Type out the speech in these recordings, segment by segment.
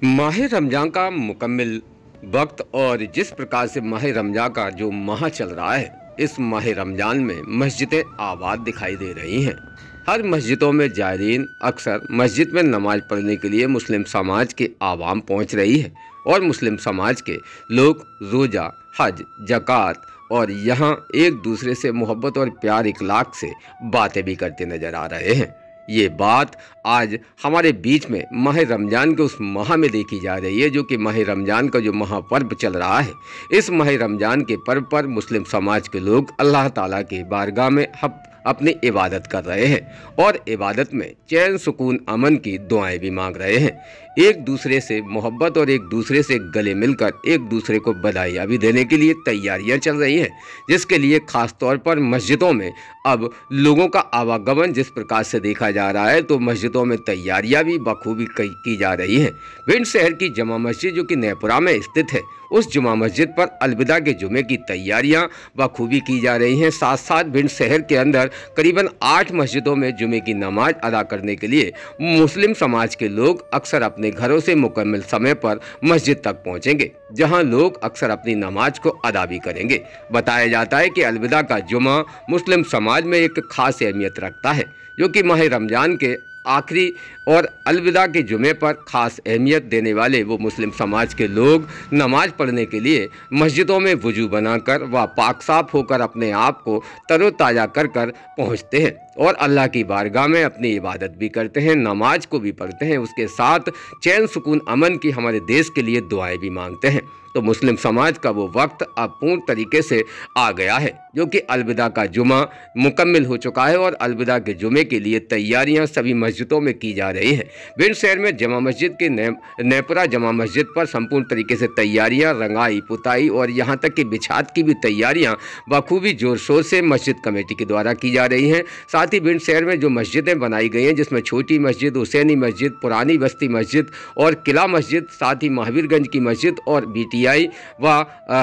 माह रमज़ान का मुकम्मिल वक्त और जिस प्रकार से माह रमज़ान का जो माह चल रहा है, इस माह रमज़ान में मस्जिदें आबाद दिखाई दे रही हैं। हर मस्जिदों में जायरीन अक्सर मस्जिद में नमाज पढ़ने के लिए मुस्लिम समाज के आवाम पहुंच रही है और मुस्लिम समाज के लोग रोज़ा, हज, ज़कात और यहाँ एक दूसरे से मोहब्बत और प्यार इखलाक से बातें भी करते नज़र आ रहे हैं। ये बात आज हमारे बीच में माह रमज़ान के उस माह में देखी जा रही है, जो कि माह रमज़ान का जो महापर्व चल रहा है। इस माह रमज़ान के पर्व पर मुस्लिम समाज के लोग अल्लाह ताला की बारगाह में अपनी इबादत कर रहे हैं और इबादत में चैन सुकून अमन की दुआएं भी मांग रहे हैं। एक दूसरे से मोहब्बत और एक दूसरे से गले मिलकर एक दूसरे को बधाइयाँ भी देने के लिए तैयारियां चल रही हैं, जिसके लिए ख़ास तौर पर मस्जिदों में अब लोगों का आवागमन जिस प्रकार से देखा जा रहा है, तो मस्जिदों में तैयारियां भी बखूबी की जा रही हैं। भिंड शहर की जमा मस्जिद जो कि नैपुरा में स्थित है, उस जुमा मस्जिद पर अलविदा के जुमे की तैयारियां बखूबी की जा रही हैं। साथ साथ भिंड शहर के अंदर करीबन 8 मस्जिदों में जुमे की नमाज अदा करने के लिए मुस्लिम समाज के लोग अक्सर अपने घरों से मुकम्मल समय पर मस्जिद तक पहुंचेंगे, जहां लोग अक्सर अपनी नमाज को अदा भी करेंगे। बताया जाता है कि अलविदा का जुमा मुस्लिम समाज में एक खास अहमियत रखता है, जो कि माह रमज़ान के आखिरी और अलविदा के जुमे पर ख़ास अहमियत देने वाले वो मुस्लिम समाज के लोग नमाज पढ़ने के लिए मस्जिदों में वजू बनाकर व पाक साफ होकर अपने आप को तरोताज़ा कर पहुँचते हैं और अल्लाह की बारगाह में अपनी इबादत भी करते हैं, नमाज को भी पढ़ते हैं। उसके साथ चैन सुकून अमन की हमारे देश के लिए दुआएं भी मांगते हैं। तो मुस्लिम समाज का वो वक्त अब पूर्ण तरीके से आ गया है, जो कि अलविदा का जुमा मुकम्मिल हो चुका है और अलविदा के जुमे के लिए तैयारियां सभी मस्जिदों में की जा रही हैं। भिंड शहर में जमा मस्जिद के नैपुरा जमा मस्जिद पर संपूर्ण तरीके से तैयारियां, रंगाई पुताई और यहाँ तक कि बिछात की भी तैयारियां बखूबी जोर शोर से मस्जिद कमेटी के द्वारा की जा रही हैं। साथ ही भिंड शहर में जो मस्जिदें बनाई गई हैं, जिसमें छोटी मस्जिद, हुसैनी मस्जिद, पुरानी बस्ती मस्जिद और किला मस्जिद, साथ ही महावीरगंज की मस्जिद और BTI व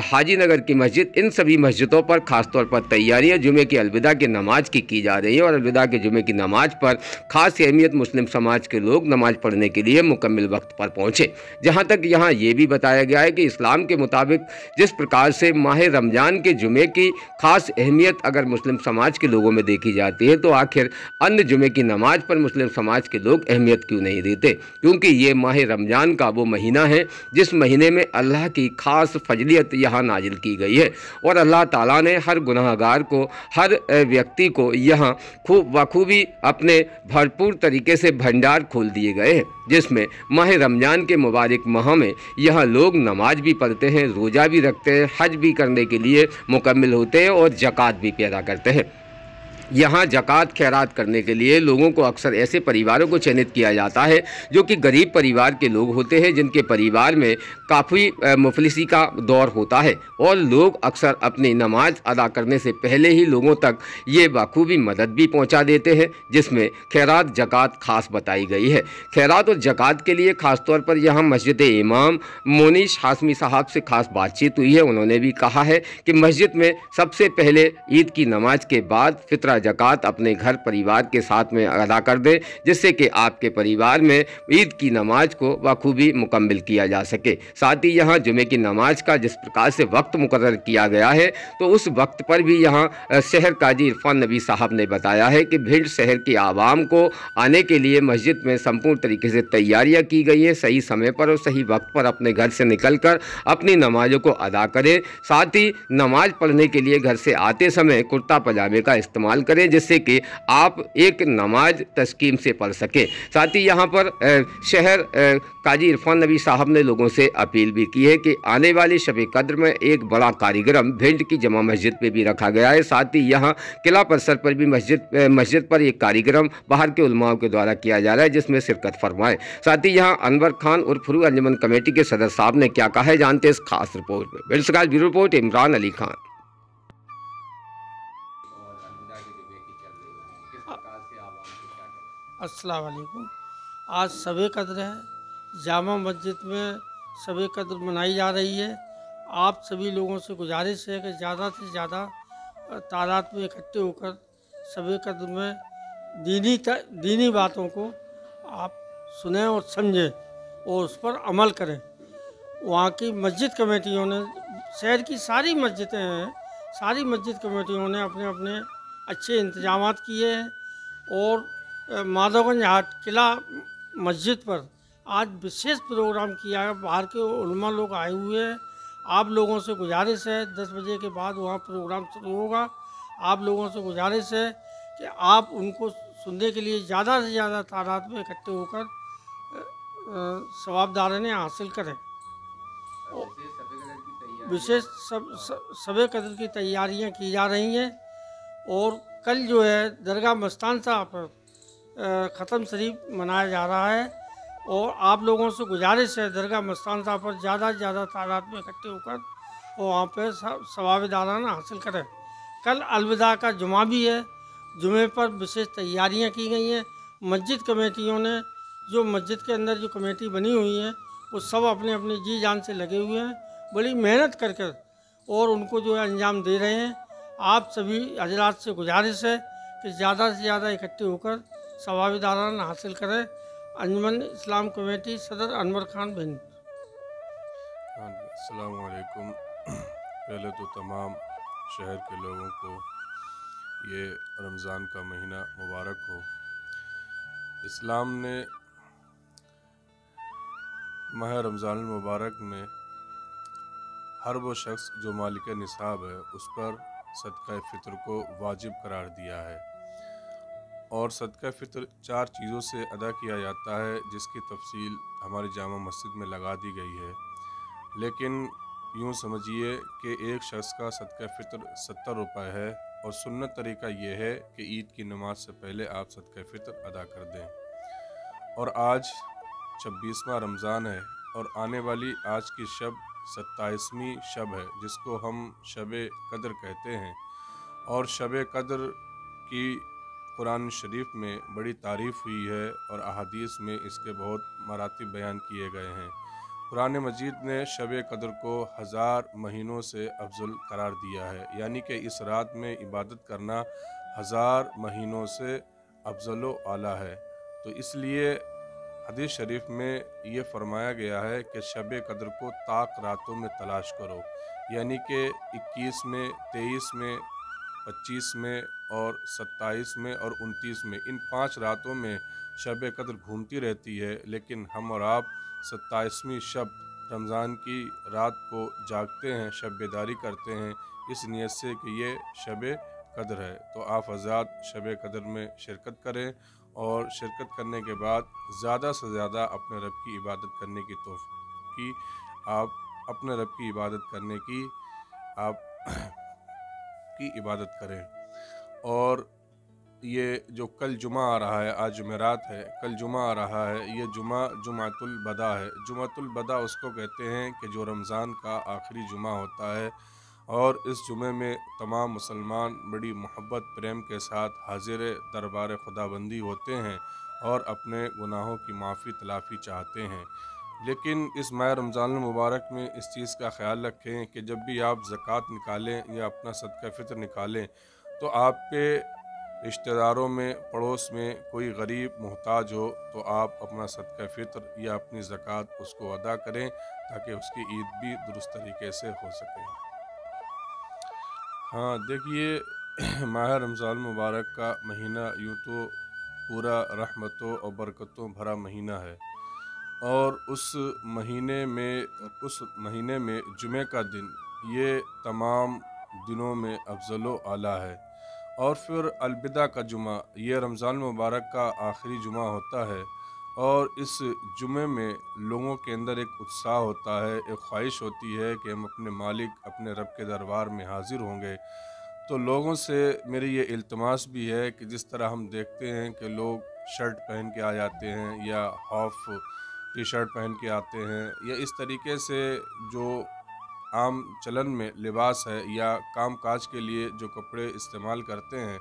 हाजी नगर की मस्जिद, इन सभी मस्जिदों पर खासतौर पर तैयारियां जुमे की अलविदा की नमाज की जा रही है और अलविदा के जुमे की नमाज पर खास अहमियत मुस्लिम समाज के लोग नमाज पढ़ने के लिए मुकम्मल वक्त पर पहुँचे। जहाँ तक यहाँ ये भी बताया गया है कि इस्लाम के मुताबिक जिस प्रकार से माह रमज़ान के जुमे की खास अहमियत अगर मुस्लिम समाज के लोगों में देखी जाती है, तो आखिर अन्य जुमे की नमाज पर मुस्लिम समाज के लोग अहमियत क्यों नहीं देते? क्योंकि ये माह रमज़ान का वो महीना है जिस महीने में अल्लाह की खास फजलियत यहाँ नाजिल की गई है और अल्लाह ताला ने हर गुनाहगार को, हर व्यक्ति को यहाँ खूब बखूबी अपने भरपूर तरीके से भंडार खोल दिए गए हैं, जिसमें माह रमज़ान के मुबारक माह में यहाँ लोग नमाज भी पढ़ते हैं, रोज़ा भी रखते हैं, हज भी करने के लिए मुकम्मिल होते हैं और ज़कात भी पैदा करते हैं। यहाँ ज़कात खैरात करने के लिए लोगों को अक्सर ऐसे परिवारों को चयनित किया जाता है जो कि गरीब परिवार के लोग होते हैं, जिनके परिवार में काफ़ी मुफलिसी का दौर होता है और लोग अक्सर अपनी नमाज अदा करने से पहले ही लोगों तक ये बखूबी मदद भी पहुँचा देते हैं, जिसमें खैरात ज़कात ख़ास बताई गई है। खैरात और ज़कात के लिए ख़ास तौर पर यहाँ मस्जिद इमाम मोनीश हाशमी साहब से ख़ास बातचीत हुई है। उन्होंने भी कहा है कि मस्जिद में सबसे पहले ईद की नमाज के बाद फित्रा ज़कात अपने घर परिवार के साथ में अदा कर दें, जिससे कि आपके परिवार में ईद की नमाज को बखूबी मुकम्मिल किया जा सके। साथ ही यहाँ जुमे की नमाज का जिस प्रकार से वक्त मुकर्रर किया गया है, तो उस वक्त पर भी यहाँ शहर काजी इरफान नबी साहब ने बताया है कि भिंड शहर की आवाम को आने के लिए मस्जिद में संपूर्ण तरीके से तैयारियाँ की गई हैं। सही समय पर और सही वक्त पर अपने घर से निकल कर अपनी नमाजों को अदा करें। साथ ही नमाज पढ़ने के लिए घर से आते समय कुर्ता पजामे का इस्तेमाल करें, जिससे कि आप एक नमाज तस्कीम से पढ़ सकें। साथ ही यहाँ पर शहर काजी इरफान नबी साहब ने लोगों से अपील भी की है कि आने वाली शब कद्र में एक बड़ा कार्यक्रम भिंड की जमा मस्जिद पे भी रखा गया है। साथ ही यहाँ किला परिसर पर भी मस्जिद पर एक कार्यक्रम बाहर के उलमाओं के द्वारा किया जा रहा है, जिसमें शिरकत फरमाए। साथ ही यहाँ अनवर खान और फुरू अंजुमन कमेटी के सदर साहब ने क्या कहा है, जानते हैं इस खास रिपोर्ट में। Bureau report Imran Ali Khan. अस्सलाम वालेकुम। आज शब कद्र है, जामा मस्जिद में शब कद्र मनाई जा रही है। आप सभी लोगों से गुजारिश है कि ज़्यादा से ज़्यादा तादाद में इकट्ठे होकर शब कद्र में दीनी बातों को आप सुने और समझें। और उस पर अमल करें। वहाँ की मस्जिद कमेटियों ने, शहर की सारी मस्जिदें हैं, सारी मस्जिद कमेटियों ने अपने अपने अच्छे इंतजाम किए हैं। और माधवगंज हाट किला मस्जिद पर आज विशेष प्रोग्राम किया है। बाहर के उलमा लोग आए हुए हैं। आप लोगों से गुजारिश है, 10 बजे के बाद वहाँ प्रोग्राम शुरू होगा। आप लोगों से गुजारिश है कि आप उनको सुनने के लिए ज़्यादा से ज़्यादा तादाद में इकट्ठे होकर सवाबदारने हासिल करें। विशेष शबे कदर की तैयारियां की जा रही हैं। और कल जो है दरगाह मस्तान साहब पर ख़त्म शरीफ मनाया जा रहा है। और आप लोगों से गुजारिश है दरगाह मस्तान साहब पर ज़्यादा से ज़्यादा तादाद में इकट्ठे होकर और वहाँ पर सवाबदाराना हासिल करें। कल अलविदा का जुमा भी है। जुमे पर विशेष तैयारियां की गई हैं। मस्जिद कमेटियों ने, जो मस्जिद के अंदर जो कमेटी बनी हुई है, वो सब अपने अपने जी जान से लगे हुए हैं, बड़ी मेहनत करके और उनको जो है अंजाम दे रहे हैं। आप सभी हजरात से गुजारिश है कि ज़्यादा से ज़्यादा इकट्ठे होकर सवाबदाराना हासिल करें। अंजुमन इस्लाम कमेटी सदर अनवर खान भिंड। अस्सलाम वालेकुम। पहले तो तमाम शहर के लोगों को ये रमज़ान का महीना मुबारक हो। इस्लाम ने माह रमज़ान मुबारक में हर वो शख्स जो मालिक निसाब है उस पर सदका फ़ितर को वाजिब करार दिया है। और सदका फ़ितर 4 चीज़ों से अदा किया जाता है, जिसकी तफसील हमारी जामा मस्जिद में लगा दी गई है। लेकिन यूँ समझिए कि एक शख्स का सदका फ़ितर 70 रुपये है और सुन्नत तरीका ये है कि ईद की नमाज से पहले आप सदका फ़ितर अदा कर दें। और आज 26वां रमज़ान है और आने वाली आज की शब 27वीं शब है, जिसको हम शब कद्र कहते हैं। और शब कद्र की कुरान शरीफ में बड़ी तारीफ़ हुई है और अहादीस में इसके बहुत मरातिब बयान किए गए हैं। कुरान मजीद ने शब कद्र को 1000 महीनों से अफजल करार दिया है, यानी कि इस रात में इबादत करना 1000 महीनों से अफजल व आला है। तो इसलिए हदीस शरीफ में ये फरमाया गया है कि शब कद्र को ताक रातों में तलाश करो, यानी कि 21 में, 23 में, 25 में और 27 में और 29 में, इन 5 रातों में शब कद्र घूमती रहती है। लेकिन हम और आप 27वीं शब रमज़ान की रात को जागते हैं, शब बेदारी करते हैं, इस नीयत से कि ये शब कद्र है। तो आप हज़रात शब कद्र में शिरकत करें और शिरकत करने के बाद ज़्यादा से ज़्यादा अपने रब की इबादत करने की तौफ़ीक़ आप अपने रब की इबादत करने की आप की इबादत करें। और ये जो कल जुमा आ रहा है, आज जुमेरात है, कल जुमा आ रहा है, ये जुमा जुमातुल बदा है। जुमातुल बदा उसको कहते हैं कि जो रमज़ान का आखिरी जुमा होता है। और इस जुमे में तमाम मुसलमान बड़ी मोहब्बत प्रेम के साथ हाजिर दरबार खुदाबंदी होते हैं और अपने गुनाहों की माफ़ी तलाफ़ी चाहते हैं। लेकिन इस माह रमज़ान मुबारक में इस चीज़ का ख्याल रखें कि जब भी आप ज़कात निकालें या अपना सदका फ़ितर निकालें तो आपके रिश्तेदारों में, पड़ोस में कोई गरीब मोहताज हो तो आप अपना सदका फ़ितर या अपनी ज़कात उसको अदा करें, ताकि उसकी ईद भी दुरुस्त तरीके से हो सके। हाँ देखिए, माह रमज़ान मुबारक का महीना यूँ तो पूरा रहमतों और बरकतों भरा महीना है। और उस महीने में जुमे का दिन ये तमाम दिनों में अफजल व आला है। और फिर अलविदा का जुमा, ये रमज़ान मुबारक का आखिरी जुमा होता है। और इस जुमे में लोगों के अंदर एक उत्साह होता है, एक ख्वाहिश होती है कि हम अपने मालिक, अपने रब के दरबार में हाजिर होंगे। तो लोगों से मेरी ये इल्तमास भी है कि जिस तरह हम देखते हैं कि लोग शर्ट पहन के आ जाते हैं या हाफ टी शर्ट पहन के आते हैं, या इस तरीके से जो आम चलन में लिबास है या काम काज के लिए जो कपड़े इस्तेमाल करते हैं,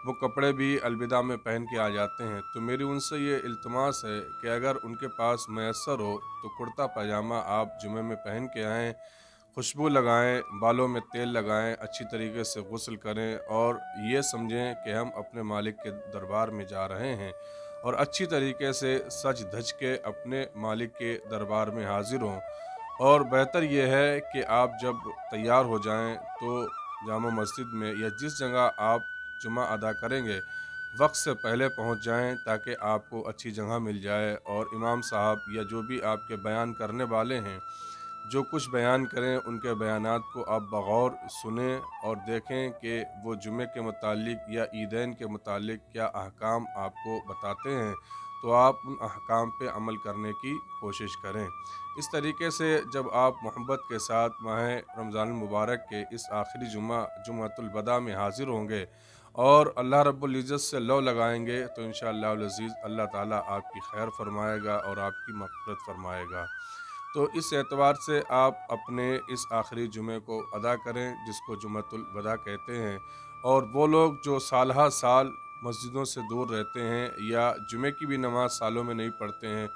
वो कपड़े भी अलविदा में पहन के आ जाते हैं। तो मेरी उनसे ये इल्तमास है कि अगर उनके पास मैसर हो तो कुर्ता पजामा आप जुमे में पहन के आएँ खुशबू लगाएं, बालों में तेल लगाएं, अच्छी तरीके से गुस्ल करें और ये समझें कि हम अपने मालिक के दरबार में जा रहे हैं और अच्छी तरीके से सज धज के अपने मालिक के दरबार में हाजिर हों। और बेहतर ये है कि आप जब तैयार हो जाएं तो जामा मस्जिद में या जिस जगह आप जुमा अदा करेंगे वक्त से पहले पहुंच जाएं ताकि आपको अच्छी जगह मिल जाए और इमाम साहब या जो भी आपके बयान करने वाले हैं जो कुछ बयान करें उनके बयानात को आप बगौर सुने और देखें कि वो जुमे के मुतालिक या ईदैन के मुतालिक क्या अहकाम आपको बताते हैं, तो आप उन अहकाम पे अमल करने की कोशिश करें। इस तरीके से जब आप मोहब्बत के साथ माह रमज़ान मुबारक के इस आखिरी जुमातुल बदा में हाज़िर होंगे और अल्लाह रब्बुल इज़्ज़त से लौ लगाएंगे तो इंशाअल्लाह अज़ीज़ अल्लाह ताला आपकी खैर फरमाएगा और आपकी मग़फ़िरत फरमाएगा। तो इस एतबार से आप अपने इस आखिरी जुमे को अदा करें जिसको जुमातुल वदा कहते हैं। और वो लोग जो साल साल मस्जिदों से दूर रहते हैं या जुमे की भी नमाज़ सालों में नहीं पढ़ते हैं,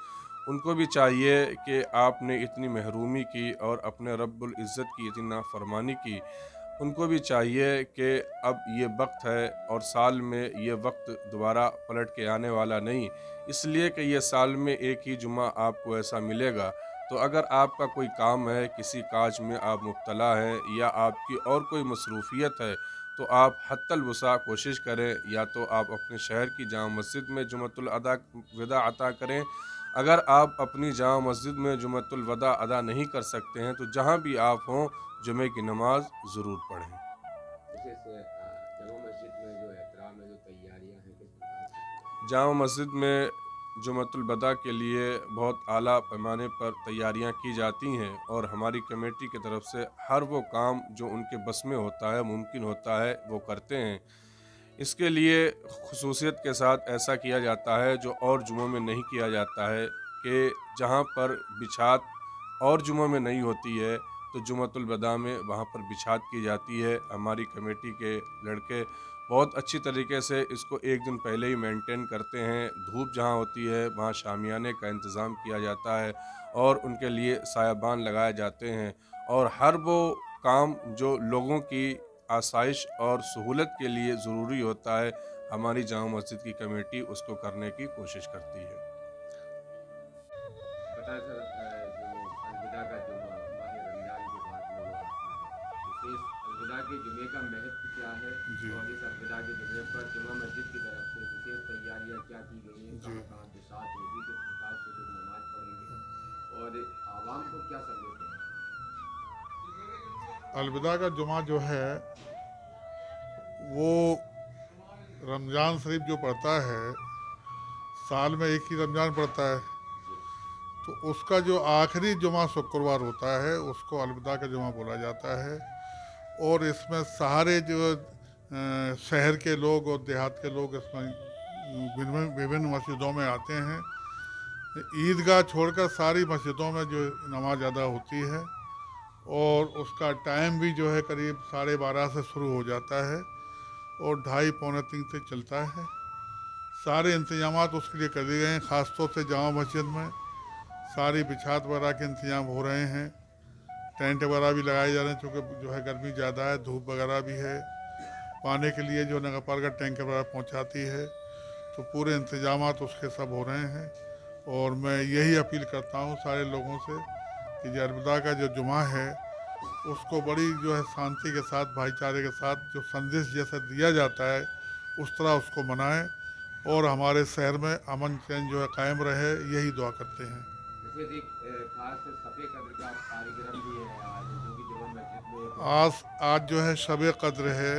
उनको भी चाहिए कि आपने इतनी महरूमी की और अपने रब्बुल इज़्ज़त की इतनी नाफरमानी की, उनको भी चाहिए कि अब ये वक्त है और साल में ये वक्त दोबारा पलट के आने वाला नहीं, इसलिए कि ये साल में एक ही जुमा आपको ऐसा मिलेगा। तो अगर आपका कोई काम है, किसी काज में आप मुब्तला हैं या आपकी और कोई मसरूफ़ियत है, तो आप हत्तल वसा कोशिश करें या तो आप अपने शहर की जामा मस्जिद में जुमातुल वदा अता करें। अगर आप अपनी जामा मस्जिद में जुमातुल वदा अदा नहीं कर सकते हैं तो जहाँ भी आप हों जुमे की नमाज ज़रूर पढ़ें। जामा मस्जिद में जुमातुल वदा के लिए बहुत आला पैमाने पर तैयारियां की जाती हैं और हमारी कमेटी की तरफ से हर वो काम जो उनके बस में होता है, मुमकिन होता है, वो करते हैं। इसके लिए खुसूसियत के साथ ऐसा किया जाता है जो और जुमों में नहीं किया जाता है कि जहाँ पर बिछात और जुमों में नहीं होती है तो जुमातुल वदा में वहाँ पर बिछात की जाती है। हमारी कमेटी के लड़के बहुत अच्छी तरीके से इसको एक दिन पहले ही मेंटेन करते हैं। धूप जहाँ होती है वहाँ शामियाने का इंतज़ाम किया जाता है और उनके लिए सायाबान लगाए जाते हैं और हर वो काम जो लोगों की आसाइश और सहूलत के लिए ज़रूरी होता है, हमारी जामा मस्जिद की कमेटी उसको करने की कोशिश करती है। के जुमे का महत्व क्या है और इस अलविदा के जुमे पर जुमा मस्जिद की तरफ से विशेष तैयारियां क्या की गई हैं, कहाँ बिसात होगी, किस प्रकार से लोग नमाज पढ़ेंगे और आवाम को क्या संदेश दें? अलविदा का जुमा जो है वो रमज़ान शरीफ जो पड़ता है, साल में एक ही रमज़ान पड़ता है, तो उसका जो आखिरी जुमा शुक्रवार होता है उसको अलविदा का जुमा बोला जाता है। और इसमें सारे जो शहर के लोग और देहात के लोग इसमें विभिन्न मस्जिदों में आते हैं। ईदगाह छोड़कर सारी मस्जिदों में जो नमाज अदा होती है और उसका टाइम भी जो है करीब 12:30 से शुरू हो जाता है और 2:30 पौने 3 से चलता है। सारे इंतजामात उसके लिए कर दिए गए हैं। ख़ास तौर से जामा मस्जिद में सारी बिछात वगैरह के इंतजाम हो रहे हैं, टेंट वगैरह भी लगाए जा रहे हैं क्योंकि जो है गर्मी ज़्यादा है, धूप वगैरह भी है। पानी के लिए जो नगरपालिका टैंक वगैरह पहुंचाती है, तो पूरे इंतजामात उसके सब हो रहे हैं। और मैं यही अपील करता हूं सारे लोगों से कि जो अलविदा का जो जुमा है उसको बड़ी जो है शांति के साथ, भाईचारे के साथ जो संदेश जैसा दिया जाता है उस तरह उसको मनाएं और हमारे शहर में अमन चैन जो है कायम रहे, यही दुआ करते हैं। आज जो है शब कद्र है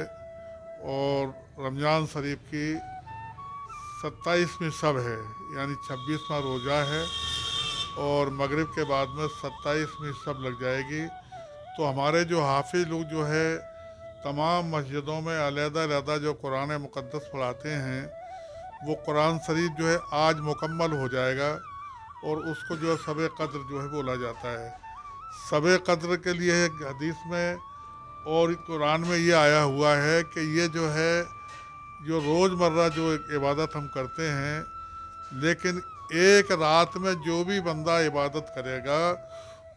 और रमज़ान शरीफ की 27वीं शब है, यानी 26वां रोज़ा है और मगरिब के बाद में 27वीं शब लग जाएगी। तो हमारे जो हाफिज लोग जो है तमाम मस्जिदों में अलग-अलग जो कुरान मुक़द्दस पढ़ाते हैं वो कुरान शरीफ जो है आज मुकम्मल हो जाएगा और उसको जो है शब कद्र जो है बोला जाता है। शब कद्र के लिए हदीस में और कुरान में ये आया हुआ है कि ये जो है जो रोज़मर्रा जो इबादत हम करते हैं, लेकिन एक रात में जो भी बंदा इबादत करेगा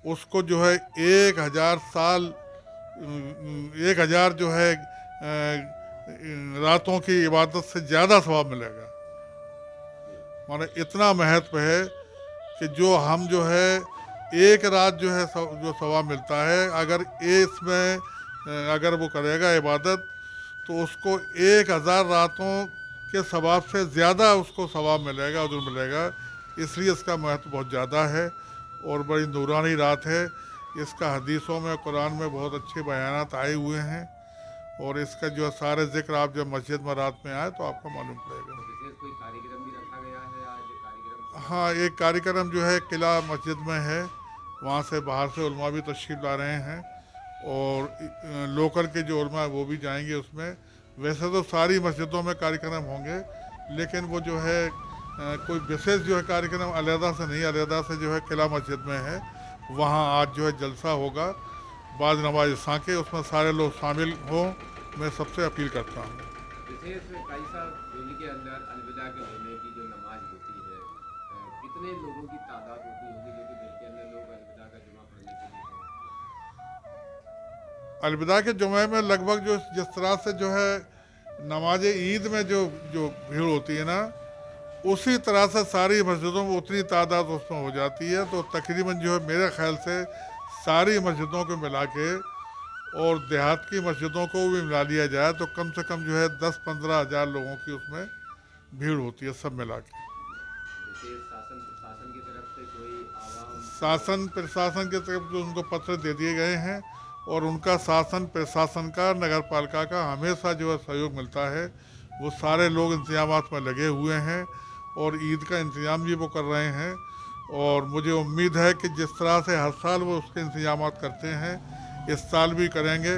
उसको जो है 1000 साल 1000 जो है रातों की इबादत से ज़्यादा सवाब मिलेगा। माने इतना महत्व है कि जो हम जो है एक रात जो है जो सवाब मिलता है, अगर इसमें अगर वो करेगा इबादत तो उसको 1000 रातों के सवाब से ज़्यादा उसको सवाब मिलेगा, उधर मिलेगा। इसलिए इसका महत्व बहुत ज़्यादा है और बड़ी नूरानी रात है। इसका हदीसों में, कुरान में बहुत अच्छे बयानात आए हुए हैं और इसका जो सारे जिक्र आप जब मस्जिद में रात में आए तो आपको मालूम पड़ेगा। कोई कार्यक्रम भी रखा गया है आज? कार्यक्रम, हाँ, एक कार्यक्रम जो है किला मस्जिद में है, वहाँ से बाहर से उलमा भी तशरीफ़ ला रहे हैं और लोकल के जो उलमा है वो भी जाएंगे उसमें। वैसे तो सारी मस्जिदों में कार्यक्रम होंगे, लेकिन वो जो है कोई विशेष जो है कार्यक्रम अलहदा से नहीं, अलहदा से जो है किला मस्जिद में है, वहाँ आज जो है जलसा होगा बाद नमाज इशा के, उसमें सारे लोग शामिल हों, मैं सबसे अपील करता हूँ। विशेष भाई साहब, दिल्ली के अंदर अलविदा के जुमे की जो नमाज होती है, कितने लोगों की तादाद होती होगी जो कि दिल के अंदर लोग अलविदा का जुमा पढ़ने के लिए? अलविदा के जुमे में लगभग जो जिस तरह से जो है नमाज ईद में जो भीड़ होती है ना, उसी तरह से सारी मस्जिदों में उतनी तादाद उसमें हो जाती है। तो तकरीबन जो है मेरे ख्याल से सारी मस्जिदों को मिला के और देहात की मस्जिदों को भी मिला लिया जाए तो कम से कम जो है 10-15 हज़ार लोगों की उसमें भीड़ होती है सब मिला के। शासन प्रशासन की तरफ से कोई आवाम? शासन प्रशासन की तरफ जो उनको पत्र दे दिए गए हैं और उनका शासन प्रशासन का, नगर पालिका का हमेशा जो है सहयोग मिलता है। वो सारे लोग इंतजामात में लगे हुए हैं और ईद का इंतज़ाम भी वो कर रहे हैं और मुझे उम्मीद है कि जिस तरह से हर साल वो उसके इंतजामात करते हैं इस साल भी करेंगे।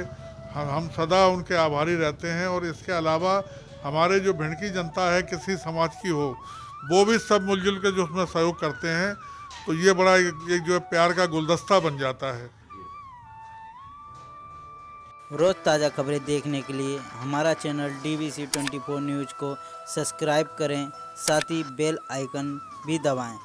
हम सदा उनके आभारी रहते हैं। और इसके अलावा हमारे जो भिंड की जनता है, किसी समाज की हो, वो भी सब मिलजुल के जो उसमें सहयोग करते हैं, तो ये बड़ा एक जो है प्यार का गुलदस्ता बन जाता है। रोज़ ताज़ा खबरें देखने के लिए हमारा चैनल DBC 24 न्यूज़ को सब्सक्राइब करें, साथ ही बेल आइकन भी दबाएं।